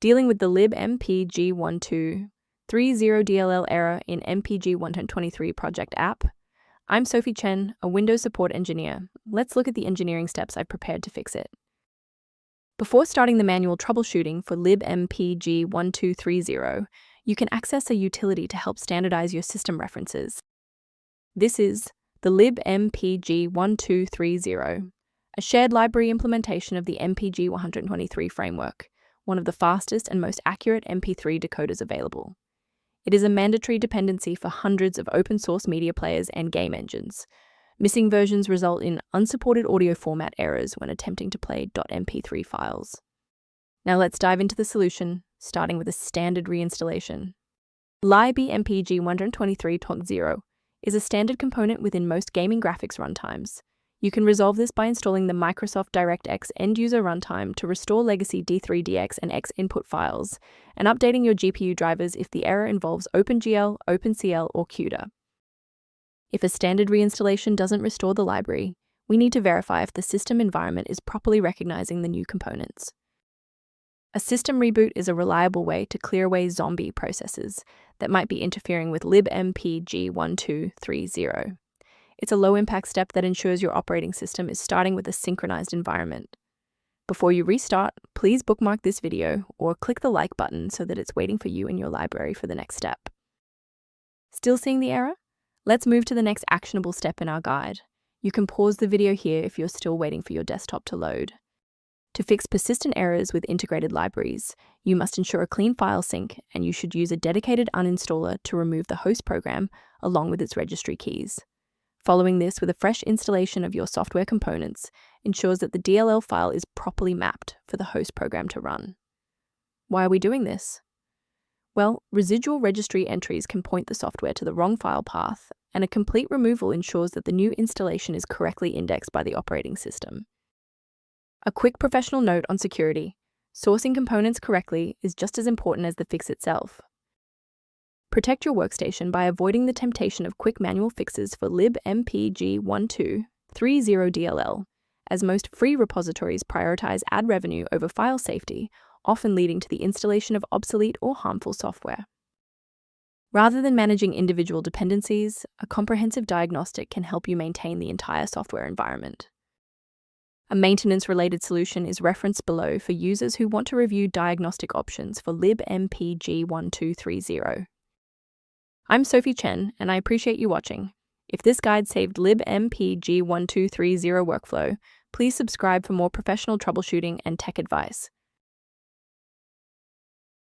dealing with the libmpg123-0.dll error in Mpg123 Project app. I'm Sophie Chen, a Windows support engineer. Let's look at the engineering steps I've prepared to fix it. Before starting the manual troubleshooting for libmpg123, you can access a utility to help standardize your system references. This is the libmpg123, a shared library implementation of the Mpg123 framework, one of the fastest and most accurate MP3 decoders available. It is a mandatory dependency for hundreds of open-source media players and game engines. Missing versions result in unsupported audio format errors when attempting to play .mp3 files. Now let's dive into the solution, starting with a standard reinstallation. libmpg123.0 is a standard component within most gaming graphics runtimes. You can resolve this by installing the Microsoft DirectX end-user runtime to restore legacy D3DX and X input files, and updating your GPU drivers if the error involves OpenGL, OpenCL, or CUDA. If a standard reinstallation doesn't restore the library, we need to verify if the system environment is properly recognizing the new components. A system reboot is a reliable way to clear away zombie processes that might be interfering with libmpg123. It's a low-impact step that ensures your operating system is starting with a synchronized environment. Before you restart, please bookmark this video or click the like button so that it's waiting for you in your library for the next step. Still seeing the error? Let's move to the next actionable step in our guide. You can pause the video here if you're still waiting for your desktop to load. To fix persistent errors with integrated libraries, you must ensure a clean file sync, and you should use a dedicated uninstaller to remove the host program along with its registry keys. Following this with a fresh installation of your software components ensures that the DLL file is properly mapped for the host program to run. Why are we doing this? Well, residual registry entries can point the software to the wrong file path, and a complete removal ensures that the new installation is correctly indexed by the operating system. A quick professional note on security: sourcing components correctly is just as important as the fix itself. Protect your workstation by avoiding the temptation of quick manual fixes for libmpg123-0.dll, as most free repositories prioritize ad revenue over file safety, often leading to the installation of obsolete or harmful software. Rather than managing individual dependencies, a comprehensive diagnostic can help you maintain the entire software environment. A maintenance-related solution is referenced below for users who want to review diagnostic options for libmpg123. I'm Sophie Chen, and I appreciate you watching. If this guide saved libmpg123 workflow, please subscribe for more professional troubleshooting and tech advice.